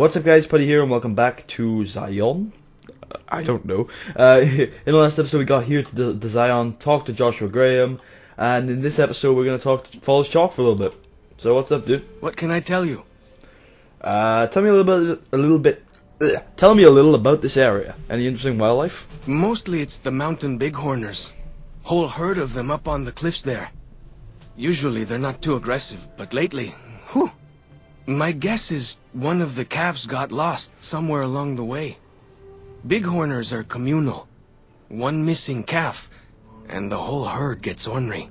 What's up guys, Putty here and welcome back to Zion. I don't know. In the last episode we got here to the Zion, talk to Joshua Graham, and in this episode we're going to talk to Falls Chalk for a little bit. So what's up, dude? What can I tell you? Tell me a little about this area. Any interesting wildlife? Mostly it's the mountain bighorners. Whole herd of them up on the cliffs there. Usually they're not too aggressive, but lately, whew. My guess is one of the calves got lost somewhere along the way. Bighorners are communal. One missing calf, and the whole herd gets ornery.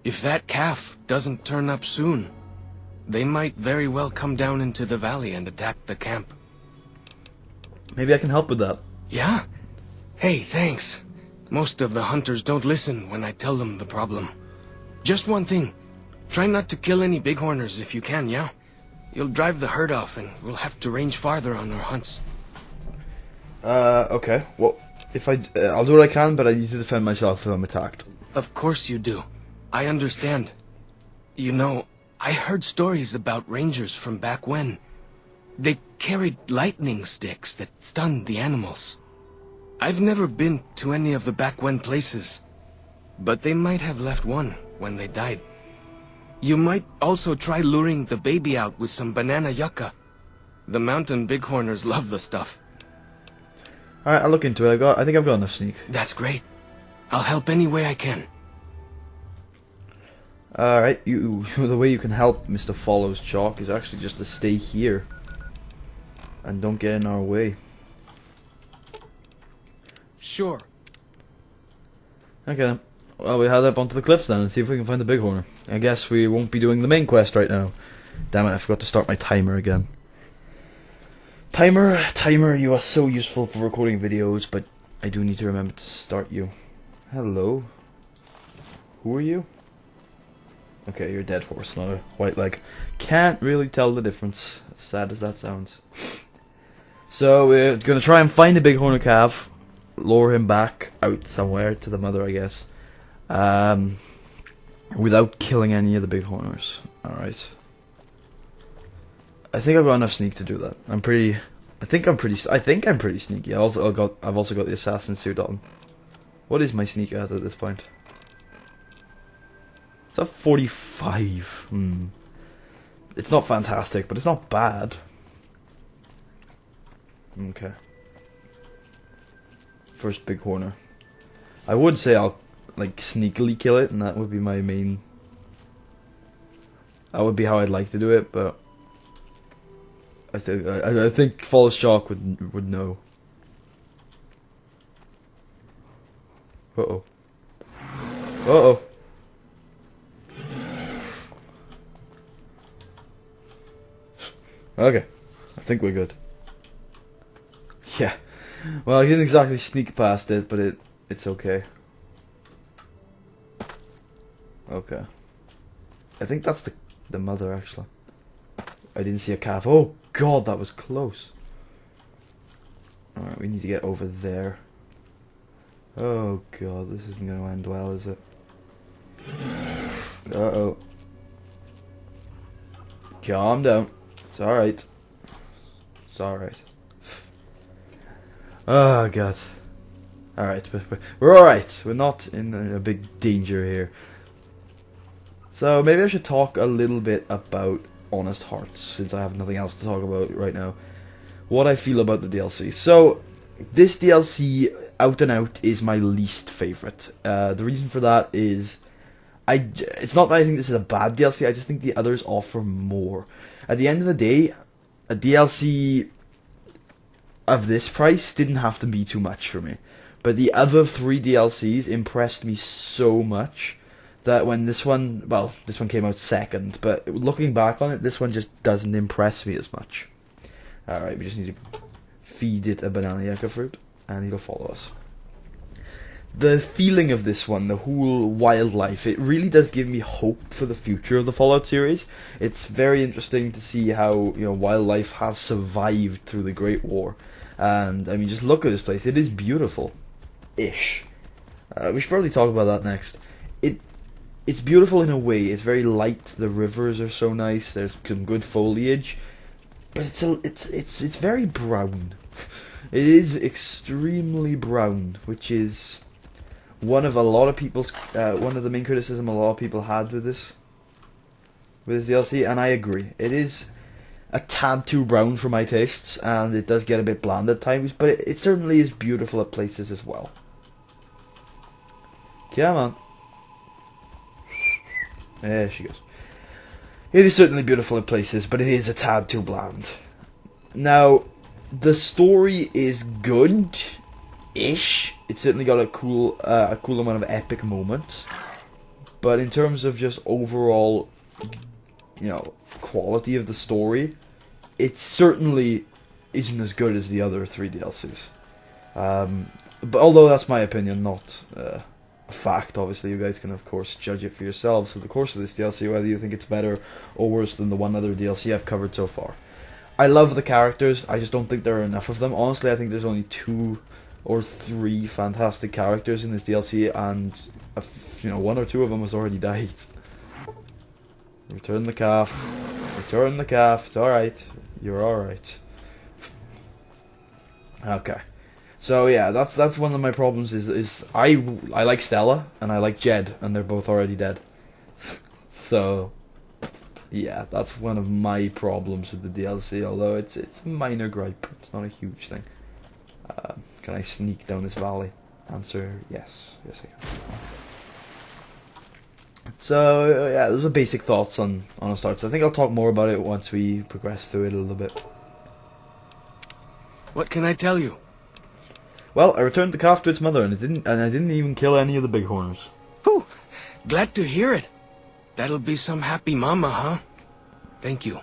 If that calf doesn't turn up soon, they might very well come down into the valley and attack the camp. Maybe I can help with that. Yeah? Hey, thanks. Most of the hunters don't listen when I tell them the problem. Just one thing. Try not to kill any bighorners if you can, yeah? You'll drive the herd off and we'll have to range farther on our hunts. Okay. Well, if I'll do what I can, but I need to defend myself if I'm attacked. Of course you do. I understand. You know, I heard stories about rangers from back when. They carried lightning sticks that stunned the animals. I've never been to any of the back when places, but they might have left one when they died. You might also try luring the baby out with some banana yucca. The mountain bighorners love the stuff. Alright, I'll look into it. I think I've got enough sneak. That's great. I'll help any way I can. Alright, the way you can help Mr. Follows Chalk is actually just to stay here. And don't get in our way. Sure. Okay then. Well, we head up onto the cliffs then and see if we can find the Bighorner. I guess we won't be doing the main quest right now. Damn it, I forgot to start my timer again. Timer, you are so useful for recording videos, but I do need to remember to start you. Hello? Who are you? Okay, you're a dead horse, not a white leg. Can't really tell the difference, as sad as that sounds. So, we're gonna try and find a Bighorner calf, lure him back out somewhere to the mother, I guess. Without killing any of the Bighorners. Alright. I think I've got enough sneak to do that. I think I'm pretty sneaky. I've also got the assassin suit on. What is my sneak at this point? It's at 45. It's not fantastic, but it's not bad. Okay. First Bighorner. I would say I'll like sneakily kill it, and that would be my main. That would be how I'd like to do it, but I think Falls Chalk would know. Uh oh. Okay, I think we're good. Yeah. Well, I didn't exactly sneak past it, but it's okay. Okay. I think that's the mother, actually. I didn't see a calf. Oh god, that was close. Alright, we need to get over there. Oh god, this isn't going to end well, is it? Uh-oh. Calm down. It's alright. It's alright. Oh god. Alright, we're alright. We're not in a big danger here. So maybe I should talk a little bit about Honest Hearts, since I have nothing else to talk about right now. What I feel about the DLC. So, this DLC, out and out, is my least favourite. The reason for that is, it's not that I think this is a bad DLC, I just think the others offer more. At the end of the day, a DLC of this price didn't have to be too much for me. But the other 3 DLCs impressed me so much that when this one came out second, but looking back on it, this one just doesn't impress me as much. Alright, we just need to feed it a banana yucca fruit, and it'll follow us. The feeling of this one, the whole wildlife, it really does give me hope for the future of the Fallout series. It's very interesting to see how, wildlife has survived through the Great War. And, I mean, just look at this place. It is beautiful-ish. We should probably talk about that next. It's beautiful in a way. It's very light. The rivers are so nice. There's some good foliage. but it's very brown. It is extremely brown, which is one of the main criticism a lot of people had with this DLC, and I agree. It is a tad too brown for my tastes, and it does get a bit bland at times, but it certainly is beautiful at places as well. Come on. There she goes. It is certainly beautiful at places, but it is a tad too bland. Now, the story is good-ish. It's certainly got a cool amount of epic moments. But in terms of just overall, quality of the story, it certainly isn't as good as the other 3 DLCs. But although that's my opinion, not a fact, obviously you guys can of course judge it for yourselves through the course of this DLC, whether you think it's better or worse than the one other DLC I've covered so far. I love the characters, I just don't think there are enough of them. Honestly, I think there's only 2 or 3 fantastic characters in this DLC, and 1 or 2 of them has already died. Return the calf. Return the calf. It's alright. You're alright. Okay. So yeah, that's one of my problems is I like Stella and I like Jed, and they're both already dead. So yeah, that's one of my problems with the DLC, although it's a minor gripe. It's not a huge thing. Can I sneak down this valley? Answer yes. Yes I can. So yeah, those are basic thoughts on a start. So I think I'll talk more about it once we progress through it a little bit. What can I tell you? Well, I returned the calf to its mother, and I didn't even kill any of the Bighorners. Whew! Glad to hear it. That'll be some happy mama, huh? Thank you.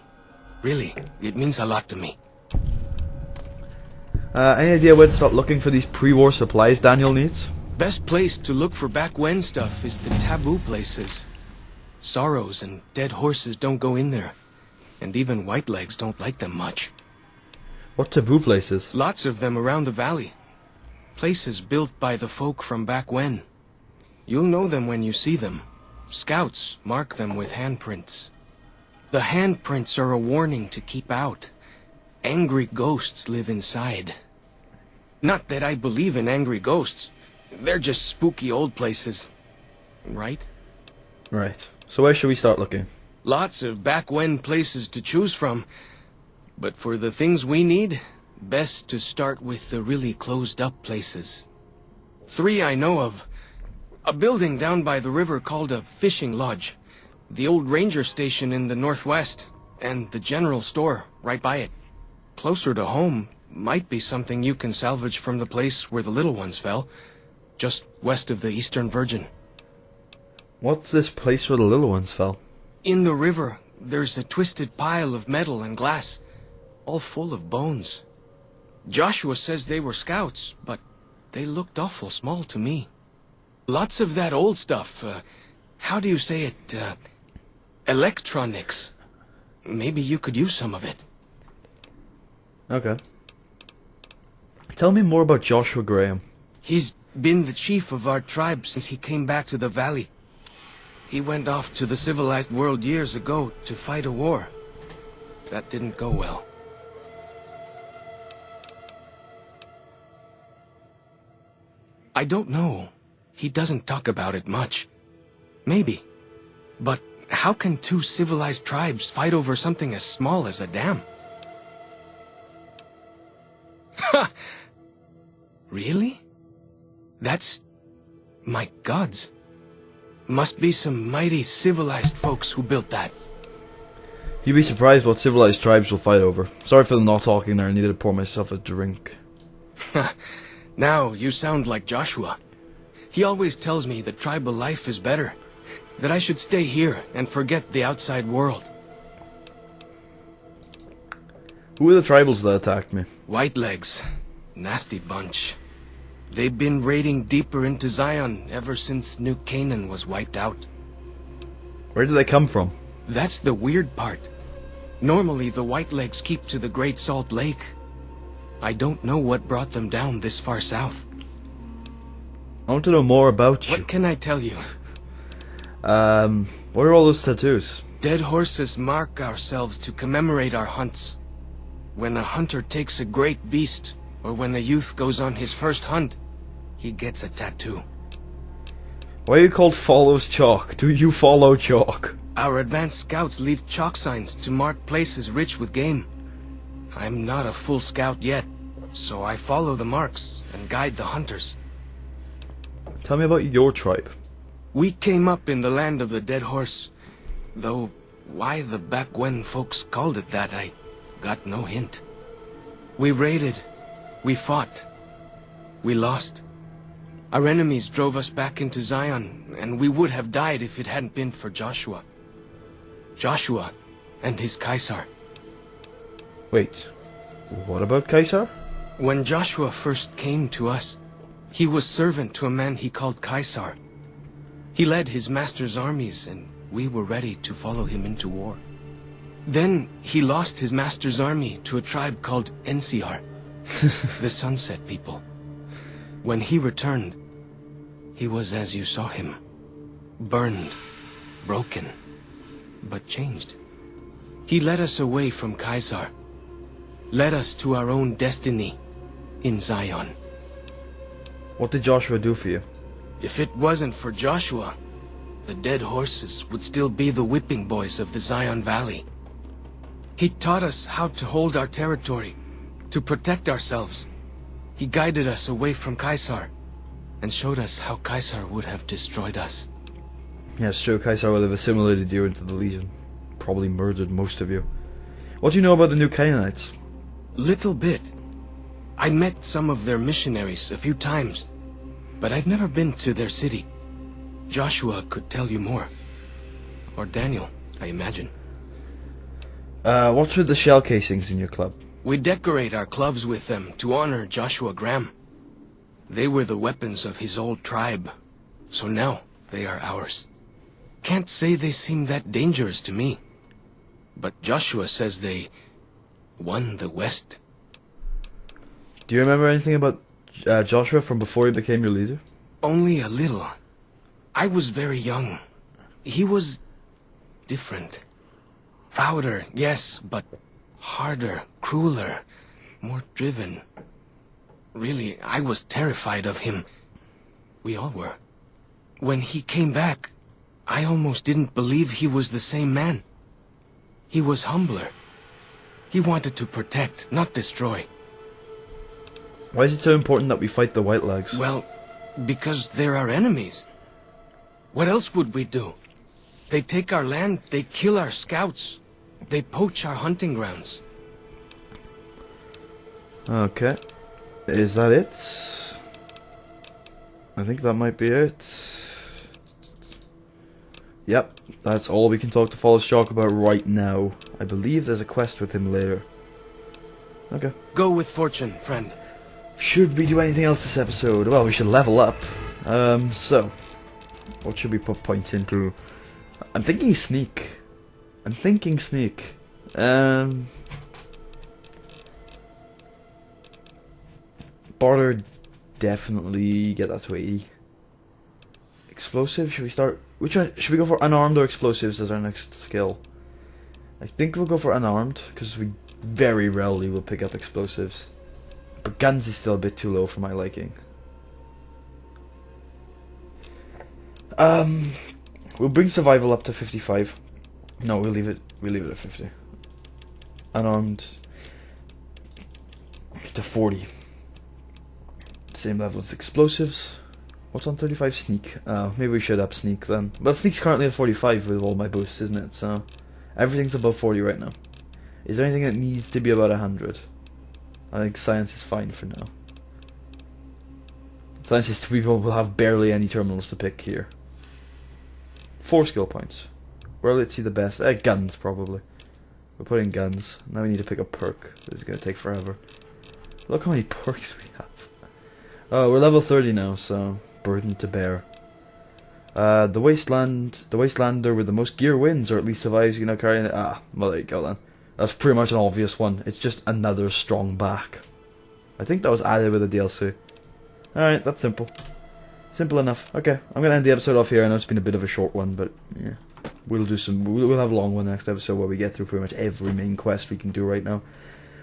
Really, it means a lot to me. Any idea where to start looking for these pre-war supplies Daniel needs? Best place to look for back when stuff is the taboo places. Sorrows and dead horses don't go in there. And even whitelegs don't like them much. What taboo places? Lots of them around the valley. Places built by the folk from back when. You'll know them when you see them. Scouts mark them with handprints. The handprints are a warning to keep out. Angry ghosts live inside. Not that I believe in angry ghosts. They're just spooky old places. Right? Right. So where should we start looking? Lots of back when places to choose from. But for the things we need, best to start with the really closed up places. 3 I know of. A building down by the river called a fishing lodge. The old ranger station in the northwest. And the general store right by it. Closer to home might be something you can salvage from the place where the little ones fell. Just west of the Eastern Virgin. What's this place where the little ones fell? In the river, there's a twisted pile of metal and glass. All full of bones. Joshua says they were scouts, but they looked awful small to me. Lots of that old stuff, how do you say it, electronics. Maybe you could use some of it. Okay. Tell me more about Joshua Graham. He's been the chief of our tribe since he came back to the valley. He went off to the civilized world years ago to fight a war. That didn't go well. I don't know. He doesn't talk about it much. Maybe. But how can 2 civilized tribes fight over something as small as a dam? Ha! Really? That's... my gods. Must be some mighty civilized folks who built that. You'd be surprised what civilized tribes will fight over. Sorry for the not talking there, I needed to pour myself a drink. Now you sound like Joshua. He always tells me that tribal life is better. That I should stay here and forget the outside world. Who are the tribals that attacked me? Whitelegs. Nasty bunch. They've been raiding deeper into Zion ever since New Canaan was wiped out. Where did they come from? That's the weird part. Normally the Whitelegs keep to the Great Salt Lake. I don't know what brought them down this far south. I want to know more about you. What can I tell you? What are all those tattoos? Dead horses mark ourselves to commemorate our hunts. When a hunter takes a great beast, or when a youth goes on his first hunt, he gets a tattoo. Why are you called Follows Chalk? Do you follow chalk? Our advanced scouts leave chalk signs to mark places rich with game. I'm not a full scout yet, so I follow the marks and guide the hunters. Tell me about your tribe. We came up in the land of the dead horse, though why the back when folks called it that, I got no hint. We raided, we fought, we lost. Our enemies drove us back into Zion, and we would have died if it hadn't been for Joshua. Joshua and his Caesar. Wait, what about Caesar? When Joshua first came to us, he was servant to a man he called Caesar. He led his master's armies, and we were ready to follow him into war. Then he lost his master's army to a tribe called NCR, the Sunset People. When he returned, he was as you saw him. Burned, broken, but changed. He led us away from Caesar, led us to our own destiny in Zion. What did Joshua do for you? If it wasn't for Joshua, the dead horses would still be the whipping boys of the Zion Valley. He taught us how to hold our territory, to protect ourselves. He guided us away from Caesar, and showed us how Caesar would have destroyed us. Yeah, it's true, Caesar would have assimilated you into the Legion. Probably murdered most of you. What do you know about the new Canaanites? Little bit. I met some of their missionaries a few times, but I've never been to their city. Joshua could tell you more. Or Daniel, I imagine. What's with the shell casings in your club? We decorate our clubs with them to honor Joshua Graham. They were the weapons of his old tribe, so now they are ours. Can't say they seem that dangerous to me, but Joshua says they won the West. Do you remember anything about Joshua from before he became your leader? Only a little. I was very young. He was different. Prouder, yes, but harder, crueler, more driven. Really, I was terrified of him. We all were. When he came back, I almost didn't believe he was the same man. He was humbler. He wanted to protect, not destroy. Why is it so important that we fight the White Legs? Well, because they're our enemies. What else would we do? They take our land, they kill our scouts, they poach our hunting grounds. Okay. Is that it? I think that might be it. Yep, that's all we can talk to Follows Chalk about right now. I believe there's a quest with him later. Okay. Go with fortune, friend. Should we do anything else this episode? Well, we should level up. So, what should we put points into? I'm thinking sneak. Barter, definitely get that to 80. Explosive, should we start? Which one? Should we go for unarmed or explosives as our next skill? I think we'll go for unarmed, because we very rarely will pick up explosives. But guns is still a bit too low for my liking. We'll bring survival up to 55. No, we'll leave it at 50. Unarmed to 40. Same level as explosives. What's on 35? Sneak. Maybe we should up sneak then. Well, sneak's currently at 45 with all my boosts, isn't it? So everything's above 40 right now. Is there anything that needs to be about 100? I think science is fine for now. Science is we will have barely any terminals to pick here. 4 skill points. Where let's see the best? Guns probably. We're putting guns. Now we need to pick a perk. This is gonna take forever. Look how many perks we have. Oh, we're level 30 now, so burden to bear. The Wastelander with the most gear wins, or at least survives, you know, carrying it. Ah, well there you go then. That's pretty much an obvious one. It's just another strong back. I think that was added with the DLC. Alright, that's simple. Simple enough. Okay, I'm gonna end the episode off here. I know it's been a bit of a short one, but yeah. We'll have a long one next episode where we get through pretty much every main quest we can do right now.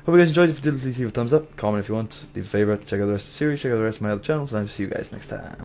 Hope you guys enjoyed. If you did, please leave a thumbs up, comment if you want, leave a favorite, check out the rest of the series, check out the rest of my other channels, and I'll see you guys next time.